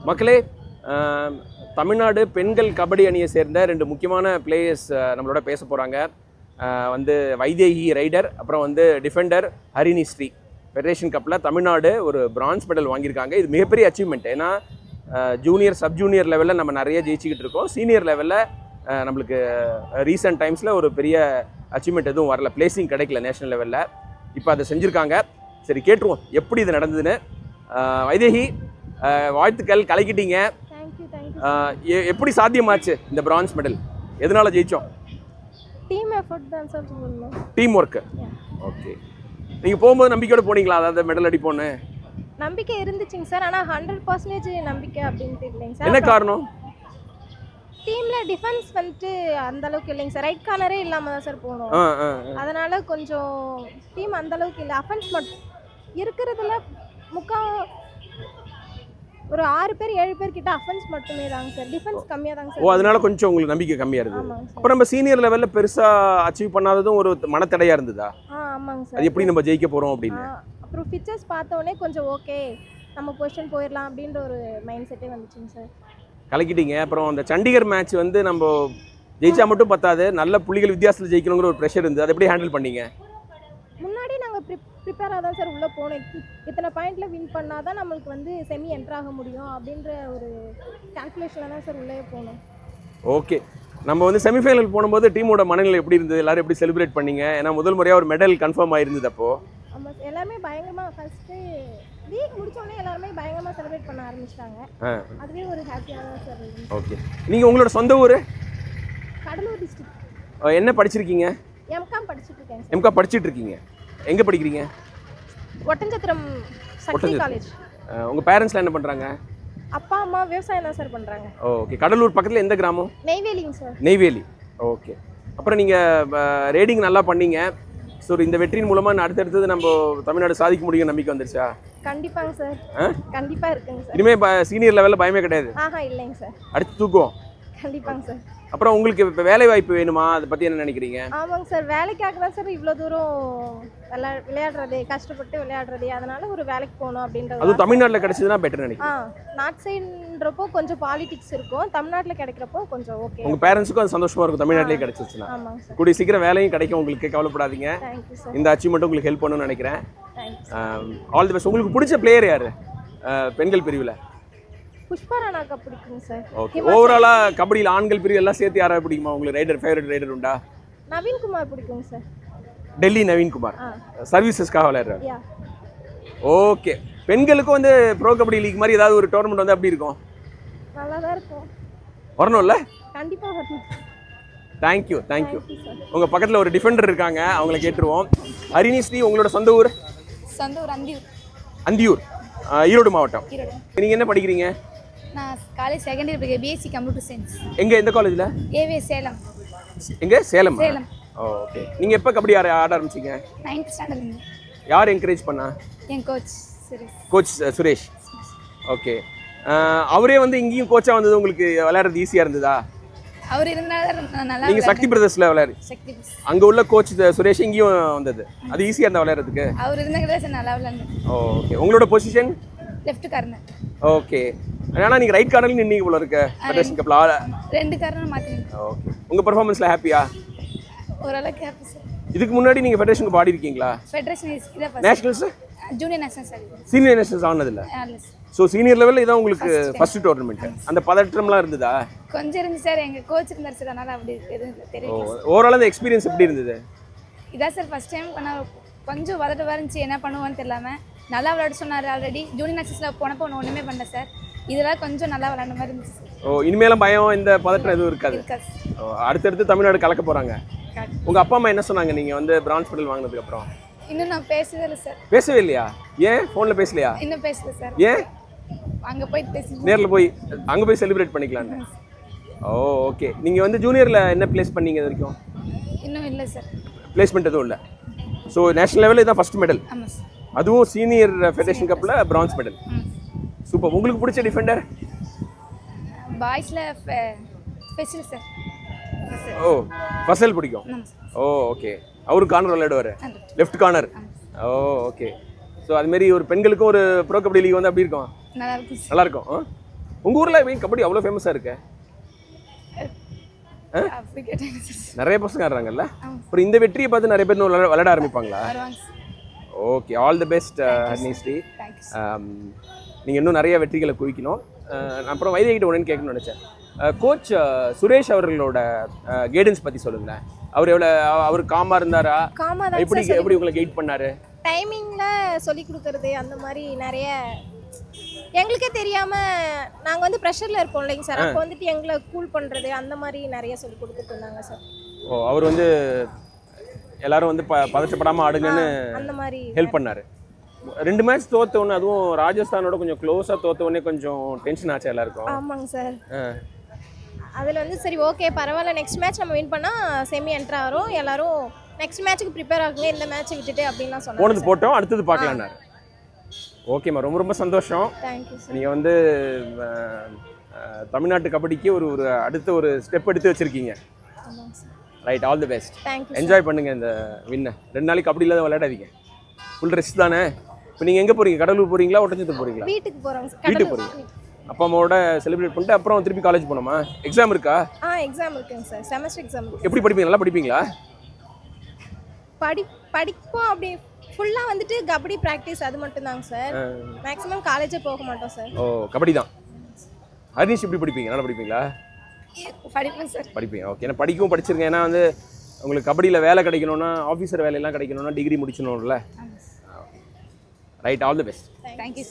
மக்களே, தமிழ்நாடு பெண்கள் கபடி அணியை சேர்ந்த 2 முக்கியமான பிளேயர்ஸ் நம்மளோட பேச போகிறாங்க. வந்து வைதேகி ரைடர், அப்புறம் வந்து டிஃபெண்டர் ஹரிணி ஸ்ரீ. ஃபெடரேஷன் கப்பில் தமிழ்நாடு ஒரு பிரான்ஸ் மெடல் வாங்கியிருக்காங்க. இது மிகப்பெரிய அச்சீவ்மெண்ட். ஏன்னா ஜூனியர் சப் ஜூனியர் லெவலில் நம்ம நிறைய ஜெயிச்சிக்கிட்டு இருக்கோம். சீனியர் லெவலில் நம்மளுக்கு ரீசெண்ட் டைம்ஸில் ஒரு பெரிய அச்சீவ்மெண்ட் எதுவும் வரல, பிளேசிங் கிடைக்கல நேஷனல் லெவலில். இப்போ அதை செஞ்சுருக்காங்க. சரி, கேட்டுருவோம் எப்படி இது நடந்ததுன்னு. வைதேகி, வாழ்த்துக்கள், கலக்கிட்டீங்க. எப்படி சாத்தியமாச்சு இந்த பிரான்ஸ் மெடல்? எதனால ஜெயிச்சோம்? டீம் எஃபர்ட் தான் சார் சொல்லணும். Team work. ஓகே. நீங்கள் போகும்போது நம்பிக்கையோட போனீங்களா, அதாவது மெடல் அடிப்போன்னு? நம்பிக்கை இருந்துச்சுங்க சார், ஆனால் 100% நம்பிக்கை அப்படின்ட்டு இல்லைங்க சார். என்ன காரணம்? டீமில் டிஃபென்ஸ் வந்துட்டு அந்த அளவுக்கு இல்லைங்க சார். ரைட் கார்னரே இல்லாமல் தான் சார் போகணும். அதனால கொஞ்சம் டீம் அந்த அளவுக்கு இல்லை. அஃபென்ஸ் மட்டும் இருக்கிறதுல ஒரு 6 பேர் 7 பேர் கிட்ட அஃபென்ஸ் மட்டுமே தாங்க சார். டிஃபென்ஸ் கம்மியாக தாங்க சார். அதனால கொஞ்சம் உங்களுக்கு நம்பிக்கை கம்மியாக இருக்குது. அப்புறம் நம்ம சீனியர் லெவலில் பெருசாக அச்சீவ் பண்ணாததும் ஒரு மனத்தடையாக இருந்ததா? ஆமாங்க சார். அது எப்படி நம்ம ஜெயிக்க போகிறோம் அப்படின்னு. அப்புறம் பிக்சர்ஸ் பார்த்தோன்னே கொஞ்சம் ஓகே, நம்ம பொசிஷன் போயிடலாம் அப்படின்ற ஒரு மைண்ட் செட்டே வந்துச்சுங்க சார். கலக்கிட்டீங்க. அப்புறம் அந்த சண்டிகர் மேட்ச் வந்து நம்ம ஜெயிச்சா மட்டும் பத்தாது, நல்ல புள்ளிகள் வித்தியாசத்தில் ஜெயிக்கணுங்கிற ஒரு ப்ரெஷர் இருந்தது. அதை எப்படி ஹேண்டில் பண்ணீங்க? முன்னாடி நாங்கள் ப்ரிப்பேராக தான் சார் உள்ளே போனோம். இத்தனை பாயிண்டில் வின் பண்ணால் தான் நம்மளுக்கு வந்து செமி என்ட்ராக முடியும் அப்படின்ற ஒரு கால்குலேஷனில் தான் சார் உள்ளே போனோம். ஓகே. நம்ம வந்து செமிஃபைனல் போகும்போது டீமோட மனநிலை எப்படி இருந்தது? எல்லாரும் எப்படி செலிப்ரேட் பண்ணீங்க? ஏன்னா முதல் முறையாக ஒரு மெடல் கன்ஃபார்ம் ஆயிருந்தது. அப்போது ஆமாம், எல்லாருமே பயங்கரமாக ஃபஸ்ட்டு வீக் முடிச்சோடனே எல்லாருமே பயங்கரமாக செலிப்ரேட் பண்ண ஆரம்பிச்சிட்டாங்க. அதுவே ஒரு ஹாப்பியாக தான் சார் இருந்துச்சு. ஓகே. நீங்கள் உங்களோட சொந்த ஊர்? கடலூர் டிஸ்ட்ரிக்ட். என்ன படிச்சிருக்கீங்க? எம்காம் படிச்சுட்டு இருக்கேன். எம்காம் படிச்சுட்டு இருக்கீங்க. எங்கே படிக்கிறீங்க? ஒட்டஞ்சத்திரம் சக்தி காலேஜ். உங்கள் பேரண்ட்ஸ்லாம் என்ன பண்ணுறாங்க? அப்பா அம்மா விவசாயம் தான் சார் பண்ணுறாங்க. ஓகே. கடலூர் பக்கத்தில் எந்த கிராமம்? நெய்வேலிங்க சார். நெய்வேலி. ஓகே. அப்புறம் நீங்கள் ரேடிங் நல்லா பண்ணீங்க. ஸோ இந்த வெற்றியின் மூலமாக அடுத்தடுத்தது நம்ம தமிழ்நாடு சாதிக்க முடியும் நம்பிக்கை வந்துருச்சா? கண்டிப்பாங்க சார். கண்டிப்பாக இருக்குங்க சார். இனிமேல் சீனியர் லெவலில் பயமே கிடையாது. இல்லைங்க சார். அடுத்து தூக்குவோம். கண்டிப்பாங்க சார். அப்புறம் உங்களுக்கு இப்போ வேலை வாய்ப்பு வேணுமா? அதை பற்றி என்ன நினைக்கிறீங்க? ஆமாங்க சார், வேலைக்காக தான் சார் இவ்வளோ தூரம் விளையாடுறது, கஷ்டப்பட்டு விளையாடுறது. அதனால ஒரு வேலைக்கு போகணும் அப்படின்றது. அதுவும் தமிழ்நாட்டில் கிடைச்சதுன்னா பெட்டர் நினைக்கிறேன். நார்த் சைடுன்றப்போ கொஞ்சம் பாலிடிக்ஸ் இருக்கும், தமிழ்நாட்டில் கிடைக்கிறப்போ கொஞ்சம் ஓகே. உங்கள் பேரண்ட்ஸுக்கும் அது சந்தோஷமாக இருக்கும் தமிழ்நாட்டிலே கிடைச்சிச்சுன்னா. ஆமாங்க சார். கூடிய சீக்கிரம் வேலையும் கிடைக்கும் உங்களுக்கு, கவலைப்படாதீங்க. Thank you sir. இந்த அச்சீவ்மெண்ட் உங்களுக்கு ஹெல்ப் பண்ணணும்னு நினைக்கிறேன். All the best. உங்களுக்கு பிடிச்ச பிளேயர் யார் பெண்கள் பிரிவில்? புஷ்பா ராணாக்கா பிடிக்குங்க சார். ஓகே. ஓவராலாக கபடியில் ஆண்கள் பிரிவு எல்லாம் சேர்த்து யாராவது பிடிக்குமா உங்களுக்கு? ரைடர், ஃபேவரட் ரைடர் உண்டா? நவீன் குமார் பிடிக்குங்க சார். டெல்லி நவீன் குமார் சர்வீசஸ்க்காக விளையாடுறாரு. யா. ஓகே. பெண்களுக்கும் வந்து ப்ரோ கபடி லீக் மாதிரி ஏதாவது ஒரு டோர்னமெண்ட் வந்து அப்படி இருக்கும்? நல்லா தான் இருக்கும். வரணும்ல? கண்டிப்பாக வரணும். தேங்க்யூ. உங்கள் பக்கத்தில் ஒரு டிஃபெண்டர் இருக்காங்க, அவங்கள கேட்டுருவோம். ஹரிணி ஸ்ரீ, உங்களோட சொந்த ஊர்? சொந்த ஊர் அந்தியூர். அந்தியூர், ஈரோடு மாவட்டம். நீங்கள் என்ன படிக்கிறீங்க? நான் காலேஜ் செகண்ட் இயர் படிக்கிறேன், பிஎஸ்சி கம்ப்யூட்டர் சயின்ஸ். எங்கே, எந்த காலேஜில்? ஏவே சேலம். எங்கே? சேலம். சேலம். ஓகே. நீங்கள் எப்போ கபடி ஆட ஆரம்பிச்சிங்க? 9th ஸ்டாண்டர்ட்ல. யார் என்கரேஜ் பண்ணா? என் coach Suresh. Coach Suresh. Okay. அவரே வந்து இங்கேயும் கோச்சாக வந்தது உங்களுக்கு விளையாடுறது ஈஸியாக இருந்ததா? அவர் இருந்தாலும் நல்லா. நீங்கள் சக்தி பிரதர்ஸில் விளையாடு. சக்தி பிரதர்ஸ். அங்கே உள்ள கோச் சுரேஷ் இங்கேயும் வந்தது, அது ஈஸியாக இருந்தால் விளையாடுறதுக்கு? அவர் இருந்தாங்க சார், நல்லா விளையாண்டு. ஓகே. உங்களோட பொசிஷன்? Left corner. ஓகே. ஆனால் நீங்கள் ரைட் கார்னரில் நின்னீங்க போல இருக்க ஃபெடரேஷன் கப்பில். 2 கார்னர் மாற்றினீங்க. ஓகே. உங்கள் பெர்ஃபார்மன்ஸில் ஹாப்பியா? ஓரளவுக்கு ஹாப்பி சார். இதுக்கு முன்னாடி நீங்கள் ஃபெடரேஷன் கப் ஆடி இருக்கீங்களா? Federation nationals, junior nationals, senior nationals ஆனதில்ல? ஸோ சீனியர் லெவலில் இதான் உங்களுக்கு ஃபர்ஸ்ட் டோர்னமெண்ட். அந்த பதற்றம்லாம் இருந்ததா? கொஞ்சம் இருந்துச்சு சார், எங்கள் கோச் இருந்தார் சார், அதனால் அப்படி எதுவும் தெரியல. ஓவரால் அந்த எக்ஸ்பீரியன்ஸ் எப்படி இருந்தது? இதான் சார் ஃபஸ்ட் டைம் பண்ண, கொஞ்சம் வதட்டமாக இருந்துச்சு, என்ன பண்ணுவோன்னு தெரியலாமல். நல்லா விளையாட சொன்னார். ஆல்ரெடி ஜூனியர் நேஷனல்ஸில் போனப்போ ஒன்றுமே பண்ணல சார். இதெல்லாம் கொஞ்சம் நல்லா விளையாட மாதிரி இருந்துச்சு சார். இனிமேலும் பயம், இந்த பதற்றம் எதுவும் இருக்காது? அடுத்தடுத்து தமிழ்நாடு கலக்க போகிறாங்க. உங்கள் அப்பா அம்மா என்ன சொன்னாங்க நீங்கள் வந்து பிரான்ஸ் மெடல் வாங்கினதுக்கப்புறம்? இன்னும் நான் பேசவே இல்லை சார். பேசவே இல்லையா? ஏன் ஃபோனில் பேசலையா? இன்னும் பேசல சார். ஏன்? அங்கே போய் பேசி நேரில் போய் அங்கே போய் செலிப்ரேட் பண்ணிக்கலான்னு. ஓகே. நீங்கள் வந்து ஜூனியரில் என்ன ப்ளேஸ் பண்ணீங்க இது வரைக்கும்? இன்னும் இல்லை சார். பிளேஸ்மெண்ட் எதுவும் இல்லை. ஸோ நேஷனல் லெவலில் இதுதான் ஃபஸ்ட் மெடல். ஆமாம் சார். அதுவும் சீனியர் ஃபெடரேஷன் கப்பில் பிரான்ஸ் மெடல். சூப்பர். உங்களுக்கு பிடிச்ச டிஃபெண்டர்? பாய்ஸில் ஸ்பெஷல் சார். ஃபசல் பிடிக்கும். ஓகே. அவரும் கார்னர் விளையாடுவார், லெஃப்ட் கார்னர். ஓகே. ஸோ அதுமாரி ஒரு பெண்களுக்கும் ஒரு ப்ரோ கபடி லீக் வந்து அப்படி இருக்கும். நல்லா இருக்கும் சார். நல்லா இருக்கும். உங்கள் ஊரில் கபடி அவ்வளோ ஃபேமஸாக இருக்கு. அப்படி கேட்டேன் சார். நிறைய பசங்க ஆடுறாங்கல்ல. அப்புறம் இந்த வெற்றியை பார்த்து நிறைய பேர் இன்னும் விளையாட ஆரம்பிப்பாங்களா? வருவாங்க sir. Okay, all the best Harinisri. நீங்கள் இன்னும் நிறைய வெற்றிகளை குவிக்கணும். அப்புறம் வைத்தியகிட்ட ஒன்றுன்னு கேட்கணும்னு நினச்சேன். கோச் சுரேஷ் அவர்களோட கைடன்ஸ் பற்றி சொல்லுங்களேன். அவர் காமாக இருந்தாரா? காமாக தான் எப்படி உங்களை கைட் பண்ணாரு? டைமிங்கில் சொல்லி கொடுக்கறது அந்த மாதிரி நிறைய எங்களுக்கே தெரியாமல் நாங்கள் வந்து ப்ரெஷரில் இருப்போம் இல்லைங்க சார். அப்போ வந்துட்டு எங்களை கூல் பண்ணுறது அந்த மாதிரி நிறைய சொல்லி கொடுத்துட்டு இருந்தாங்க சார். ஓ, அவர் வந்து எல்லாரும் வந்து பதற்றப்படாமல் ஆடுங்கன்னு அந்த மாதிரி ஹெல்ப் பண்ணார். 2 மேட்ச் தோத்த உடனே, அதுவும் ராஜஸ்தானோட கொஞ்சம் க்ளோஸாக தோத்த உடனே கொஞ்சம் டென்ஷன் ஆச்சு எல்லாருக்கும். ஆமாங்க சார். அதில் வந்து சரி ஓகே பரவாயில்ல, நெக்ஸ்ட் மேட்ச் நம்ம வின் பண்ணால் செமி என்ட்ரு ஆகிறோம், எல்லாரும் நெக்ஸ்ட் மேட்ச்சுக்கு ப்ரிப்பேர் ஆகுங்க, இந்த மேட்ச்சை விட்டுட்டு அப்படின்லாம் சொன்னாங்க. போனது போட்டோம், அடுத்தது பார்க்கலான்னாரு. ஓகேம்மா, ரொம்ப ரொம்ப சந்தோஷம். Thank you sir. நீங்கள் வந்து தமிழ்நாட்டு கபடிக்கு ஒரு அடுத்த ஒரு ஸ்டெப் எடுத்து வச்சுருக்கீங்க. Right, all the best. Thank you. Enjoy பண்ணுங்கள் இந்த வின்னை. 2 நாளைக்கு கபடி இல்லாத விளையாடாதீங்க, ஃபுல் ரெஸ்ட் தானே. இப்போ நீங்கள் எங்கே போகிறீங்க? கடலூர் போகிறீங்களா, ஒட்டச்சத்து போகிறீங்களா? வீட்டுக்கு போகிறோங்க சார். வீட்டுக்கு போகிறீங்க. அப்பா அம்மாவோட செலிப்ரேட் பண்ணிட்டு அப்புறம் திருப்பி காலேஜ் போகணுமா? எக்ஸாம் இருக்கா? எக்ஸாம் இருக்குங்க சார், செமஸ்டர் எக்ஸாம். எப்படி படிப்பீங்க? நல்லா படிப்பீங்களா? படிப்போம் அப்படி ஃபுல்லாக வந்துட்டு கபடி ப்ராக்டிஸ் அது மட்டும் தாங்க சார். மேக்ஸிமம் காலேஜே போக மாட்டோம் சார். ஓ, கபடி தான். ஹரினிஷ் எப்படி படிப்பீங்க? நல்லா படிப்பீங்களா? படிப்பேன் சார். படிப்பீங்க. ஓகே, ஏன்னா படிக்கவும் படிச்சிருங்க. ஏன்னா வந்து உங்களுக்கு கபடியில் வேலை கிடைக்கணும்னா, ஆஃபீஸர் வேலையெல்லாம் கிடைக்கணும்னா டிகிரி முடிச்சணும்ல. Right, all the best. Thank you.